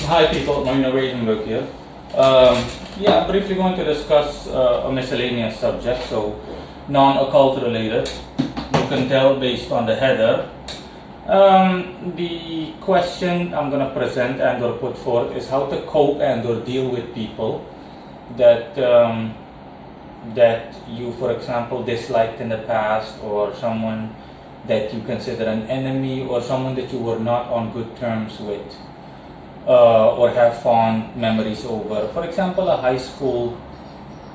Hi people, Marina Reisenberg here. I'm briefly going to discuss a miscellaneous subject, so non-occult related. You can tell based on the header. The question I'm going to present and or put forth is how to cope and or deal with people that that you, for example, disliked in the past, or someone that you consider an enemy, or someone that you were not on good terms with. Or have fond memories over. For example, a high school,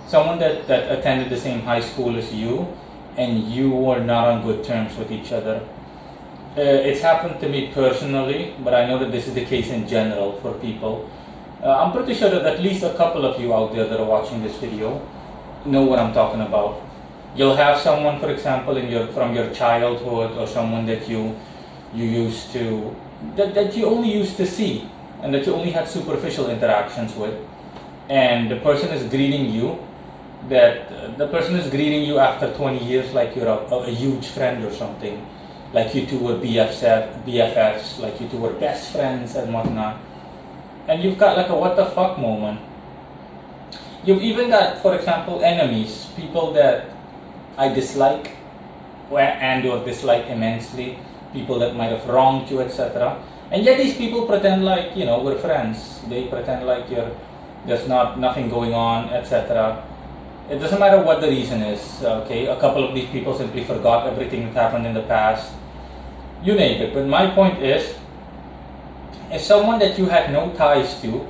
someone that attended the same high school as you, and you were not on good terms with each other. It's happened to me personally, but I know that this is the case in general for people. I'm pretty sure that at least a couple of you out there that are watching this video know what I'm talking about. You'll have someone, for example, from your childhood, or someone that you used to that you only used to see, and that you only had superficial interactions with, and the person is greeting you, after 20 years like you're a huge friend or something, like you two were BFFs, like you two were best friends and whatnot, and you've got like a what the fuck moment. You've even got, for example, enemies, people that I dislike and or dislike immensely, people that might have wronged you, etc. And yet these people pretend like, we're friends. They pretend like there's nothing going on, etc. It doesn't matter what the reason is, okay? A couple of these people simply forgot everything that happened in the past. You name it. But my point is someone that you had no ties to,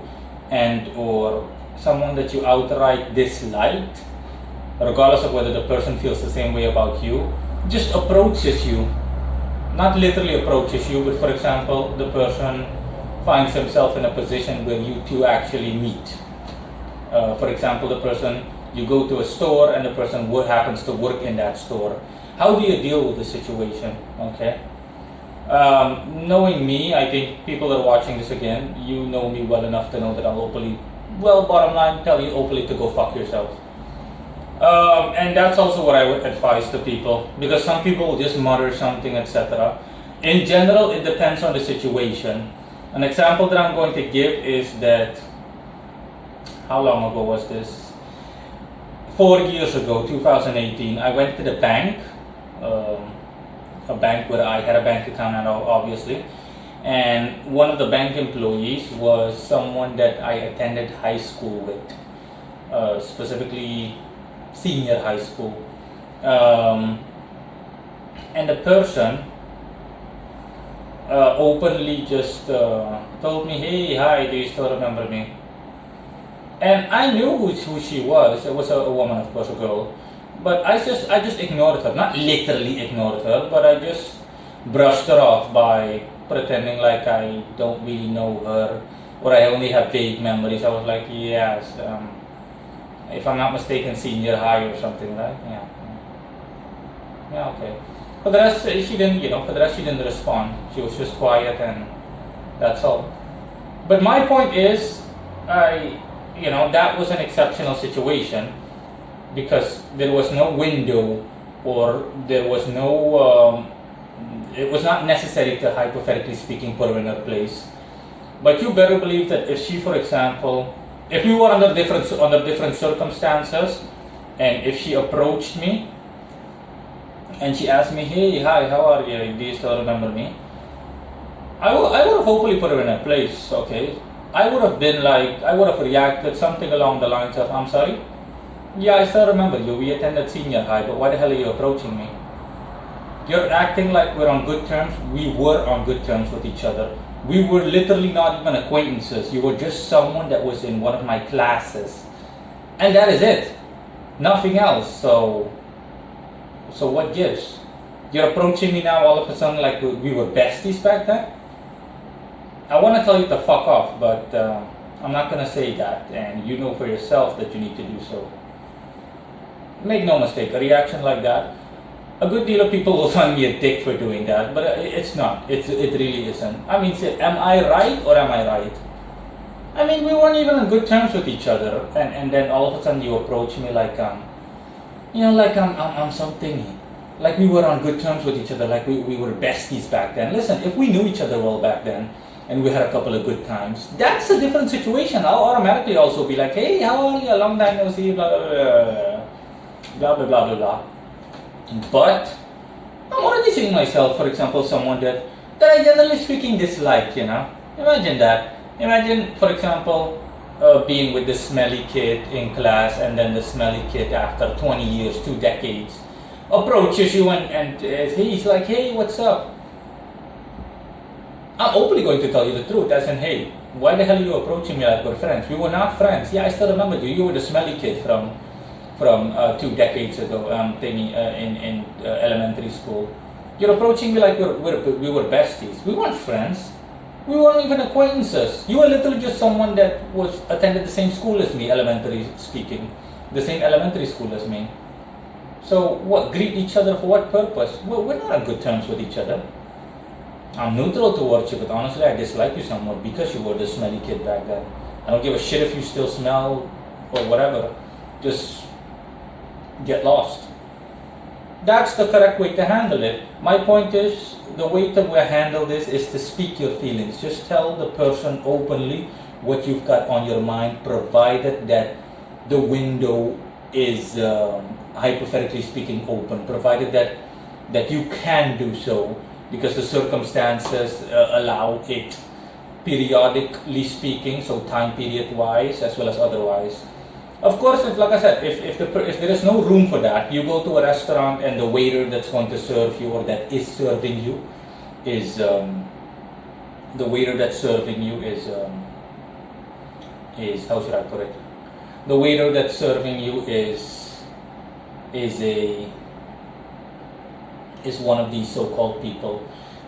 and or someone that you outright disliked, regardless of whether the person feels the same way about you, just approaches you. Not literally approaches you, but for example, the person finds himself in a position where you two actually meet. For example, the person, you go to a store and the person happens to work in that store. How do you deal with the situation? Okay. Knowing me, I think people that are watching this again, you know me well enough to know that I'll bottom line, tell you openly to go fuck yourself. And that's also what I would advise to people, because some people will just mutter something, etc. In general, it depends on the situation. An example that I'm going to give is that, how long ago was this? 4 years ago, 2018, I went to the bank, a bank where I had a bank account, obviously, and one of the bank employees was someone that I attended high school with, specifically senior high school, and the person openly just told me, "Hey, hi, do you still remember me?" And I knew who she was. It was a woman, of course, a girl. But I just ignored her. Not literally ignored her, but I just brushed her off by pretending like I don't really know her, or I only have vague memories. I was like, yes, if I'm not mistaken, senior high or something, right? Yeah, okay. For the rest, she didn't respond. She was just quiet, and that's all. But my point is, that was an exceptional situation, because there was no window, or there was no, it was not necessary to, hypothetically speaking, put her in her place. But you better believe that if she, for example, if we were under different circumstances, and if she approached me and she asked me, "Hey, hi, how are you? Do you still remember me?" I would have hopefully put her in her place, okay? I would have reacted something along the lines of, "I'm sorry? Yeah, I still remember you. We attended senior high, but why the hell are you approaching me? You're acting like we're on good terms." We were on good terms with each other. We were literally not even acquaintances. You were just someone that was in one of my classes. And that is it. Nothing else. So what gives? You're approaching me now all of a sudden like we were besties back then? I want to tell you to fuck off, but I'm not going to say that. And you know for yourself that you need to do so. Make no mistake, a reaction like that, a good deal of people will find me a dick for doing that, but it's not. It really isn't. I mean, am I right or am I right? I mean, we weren't even on good terms with each other, and then all of a sudden you approach me like I'm something, like we were on good terms with each other, like we were besties back then. Listen, if we knew each other well back then, and we had a couple of good times. That's a different situation. I'll automatically also be like, hey, how are you? A long time no see, blah, blah, blah, blah, blah, blah, blah, blah. But I'm already seeing myself, for example, someone that I generally speaking dislike, you know. Imagine that. Imagine, for example, being with the smelly kid in class, and then the smelly kid after 20 years, 2 decades, approaches you and he's like, hey, what's up? I'm openly going to tell you the truth, as in, hey, why the hell are you approaching me like we're friends? We were not friends. Yeah, I still remember you. You were the smelly kid from 2 decades ago, in elementary school. You're approaching me like we were besties. We weren't friends. We weren't even acquaintances. You were literally just someone that was attended the same school as me, elementary speaking, the same elementary school as me. So what? Greet each other for what purpose? We're not on good terms with each other. I'm neutral towards you, but honestly, I dislike you somewhat because you were the smelly kid back then. I don't give a shit if you still smell or whatever. Just get lost. That's the correct way to handle it. My point is, the way to handle this is to speak your feelings. Just tell the person openly what you've got on your mind, provided that the window is, hypothetically speaking, open, provided that you can do so because the circumstances allow it, periodically speaking, so time period wise as well as otherwise. Of course, if, like I said, if there is no room for that, you go to a restaurant and the waiter that's going to serve you or that is serving you is the waiter that's serving you is how should I put it? The waiter that's serving you is one of these so-called people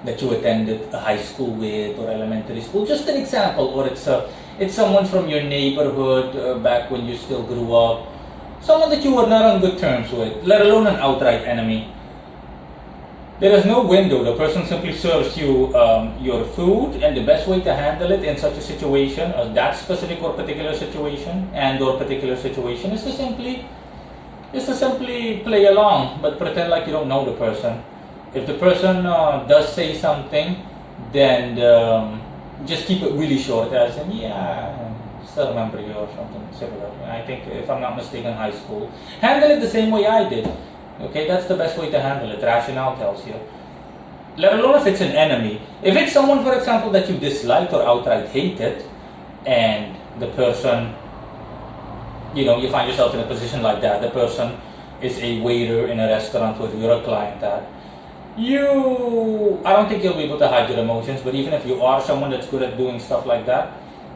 that you attended a high school with or elementary school. Just an example, or it's someone from your neighborhood back when you still grew up, someone that you were not on good terms with, let alone an outright enemy. There is no window. The person simply serves you your food, and the best way to handle it in such a situation, that specific or particular situation is to simply play along, but pretend like you don't know the person. If the person does say something, then just keep it really short, as in, yeah, I still remember you or something similar. I think, if I'm not mistaken, high school. Handle it the same way I did. Okay, that's the best way to handle it. Rationale tells you. Let alone if it's an enemy. If it's someone, for example, that you disliked or outright hated, and the person, you find yourself in a position like that, the person is a waiter in a restaurant where you're a client at, I don't think you'll be able to hide your emotions, but even if you are someone that's good at doing stuff like that,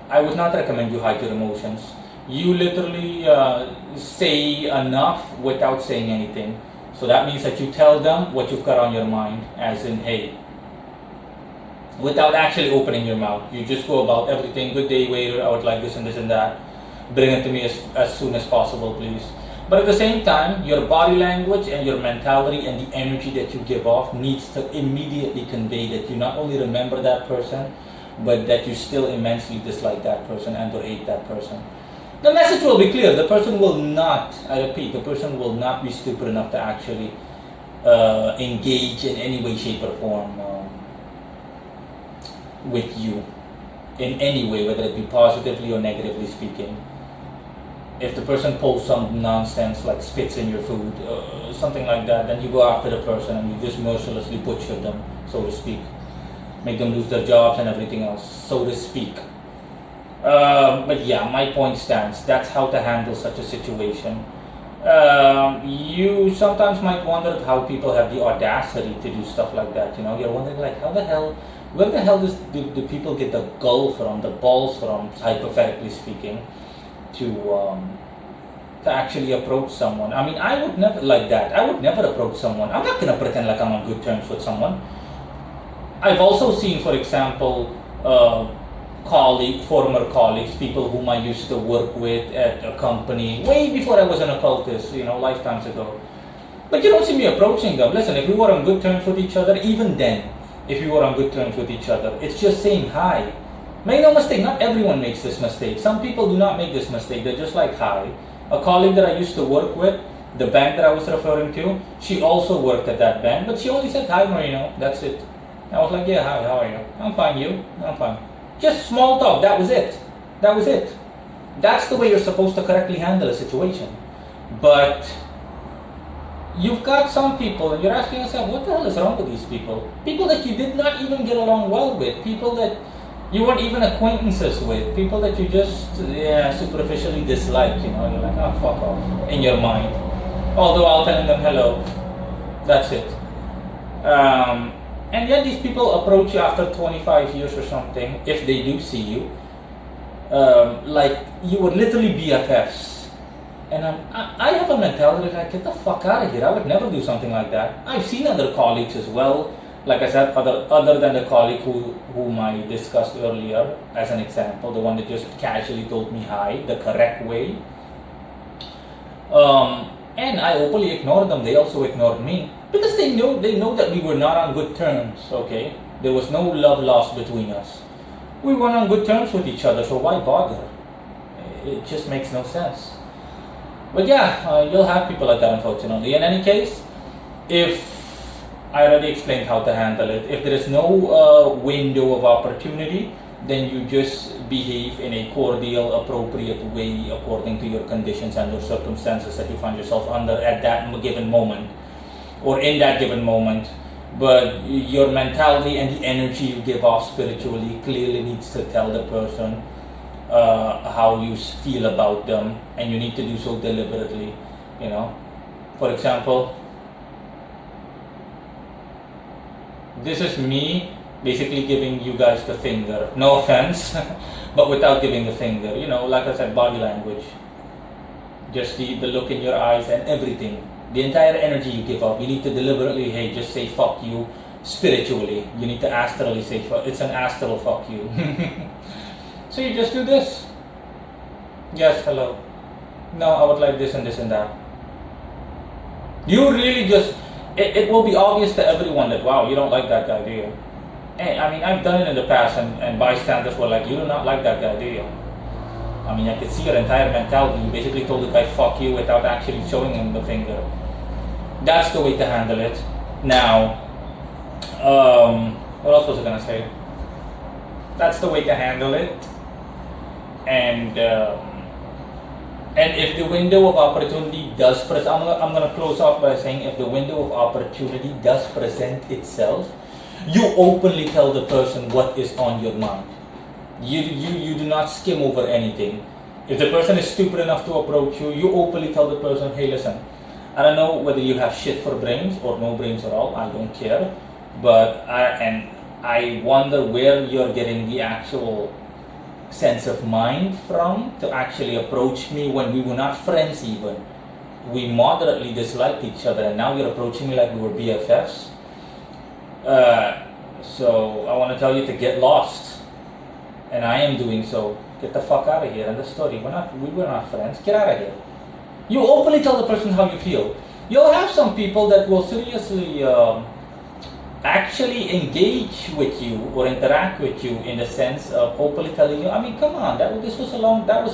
I would not recommend you hide your emotions. You literally say enough without saying anything. So that means that you tell them what you've got on your mind, as in, hey, without actually opening your mouth. You just go about everything. Good day, waiter, I would like this and this and that. Bring it to me as soon as possible, please. But at the same time, your body language and your mentality and the energy that you give off needs to immediately convey that you not only remember that person, but that you still immensely dislike that person and or hate that person. The message will be clear. The person will not, I repeat, the person will not be stupid enough to actually engage in any way, shape, or form with you in any way, whether it be positively or negatively speaking. If the person pulls some nonsense like spits in your food, something like that, then you go after the person and you just mercilessly butcher them, so to speak. Make them lose their jobs and everything else, so to speak. But yeah, my point stands. That's how to handle such a situation. You sometimes might wonder how people have the audacity to do stuff like that. You're wondering like, where the hell do people get the gall from, the balls from, hypothetically speaking, to actually approach someone. I mean, I would never like that. I would never approach someone. I'm not gonna pretend like I'm on good terms with someone. I've also seen, for example, former colleagues, people whom I used to work with at a company way before I was an occultist, lifetimes ago. But you don't see me approaching them. Listen, if we were on good terms with each other, even then, if we were on good terms with each other, it's just saying hi. Make no mistake, not everyone makes this mistake. Some people do not make this mistake. They're just like, hi. A colleague that I used to work with, the bank that I was referring to, she also worked at that bank, but she only said, hi, Marino. That's it. I was like, yeah, hi, how are you? I'm fine, you? I'm fine. Just small talk, that was it. That was it. That's the way you're supposed to correctly handle a situation. But you've got some people, and you're asking yourself, what the hell is wrong with these people? People that you did not even get along well with, people that you weren't even acquaintances with, people that you just superficially dislike, you're like, oh, fuck off, in your mind. Although while telling them hello, that's it. And yet these people approach you after 25 years or something, if they do see you, like you were literally BFFs. And I have a mentality like, get the fuck out of here. I would never do something like that. I've seen other colleagues as well. Like I said, other than the colleague whom I discussed earlier, as an example, the one that just casually told me hi, the correct way. And I openly ignored them. They also ignored me. Because they know that we were not on good terms, okay? There was no love lost between us. We weren't on good terms with each other, so why bother? It just makes no sense. But yeah, you'll have people like that, unfortunately. In any case, if I already explained how to handle it, if there is no window of opportunity, then you just behave in a cordial, appropriate way according to your conditions and your circumstances that you find yourself under at that given moment, or in that given moment. But your mentality and the energy you give off spiritually clearly needs to tell the person how you feel about them, and you need to do so deliberately. For example, this is me basically giving you guys the finger. No offense, but without giving the finger. Like I said, body language. Just the look in your eyes and everything. The entire energy you give off. You need to deliberately, hey, just say fuck you spiritually. You need to astrally say fuck. It's an astral fuck you. So you just do this. Yes, hello. No, I would like this and this and that. You really just, it will be obvious to everyone that, wow, you don't like that guy, do you? And, I've done it in the past, and bystanders were like, you do not like that guy, do you? I could see your entire mentality. You basically told the guy fuck you without actually showing him the finger. That's the way to handle it. Now, what else was I gonna say? That's the way to handle it. And if the window of opportunity does present, I'm gonna close off by saying, if the window of opportunity does present itself, you openly tell the person what is on your mind. You do not skim over anything. If the person is stupid enough to approach you, you openly tell the person, hey, listen, I don't know whether you have shit for brains or no brains at all. I don't care, but I wonder where you're getting the actual sense of mind from to actually approach me when we were not friends even. We moderately disliked each other, and now you're approaching me like we were BFFs. So I want to tell you to get lost, and I am doing so. Get the fuck out of here. And the story, we were not friends. Get out of here. You openly tell the person how you feel. You'll have some people that will seriously actually engage with you or interact with you in the sense of openly telling you, come on, that was a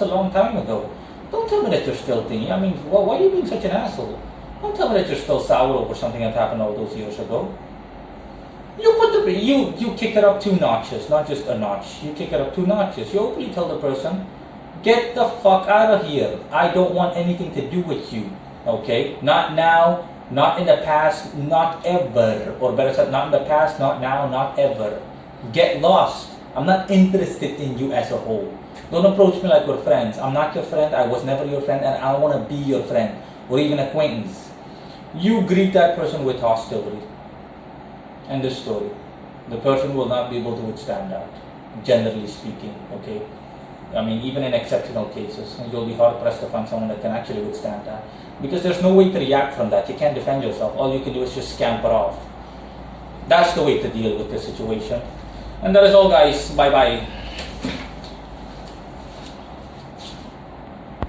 long time ago. Don't tell me that you're still thinking. Why are you being such an asshole? Don't tell me that you're still sour over something that happened all those years ago. You kick it up 2 notches, not just a notch. You kick it up 2 notches. You openly tell the person, get the fuck out of here. I don't want anything to do with you. Okay? Not now, not in the past, not ever. Or better said, not in the past, not now, not ever. Get lost. I'm not interested in you as a whole. Don't approach me like we're friends. I'm not your friend. I was never your friend, and I don't want to be your friend or even acquaintance. You greet that person with hostility. End of story. The person will not be able to withstand that, generally speaking, okay? Even in exceptional cases, you'll be hard pressed to find someone that can actually withstand that. Because there's no way to react from that. You can't defend yourself. All you can do is just scamper off. That's the way to deal with the situation. And that is all, guys. Bye-bye.